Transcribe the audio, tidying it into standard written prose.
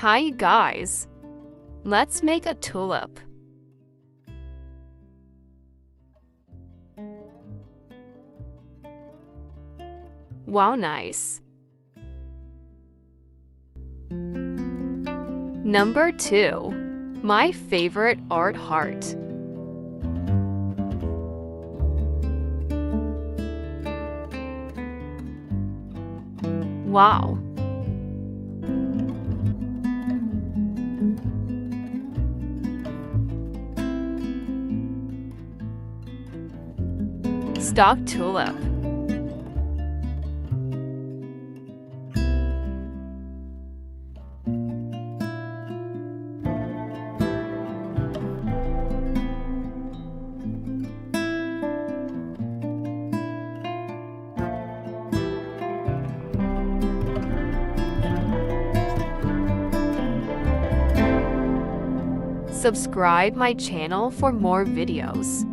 Hi guys, let's make a tulip. Wow, nice. Number 2, my favorite art heart. Wow. Stock tulip. Subscribe my channel for more videos.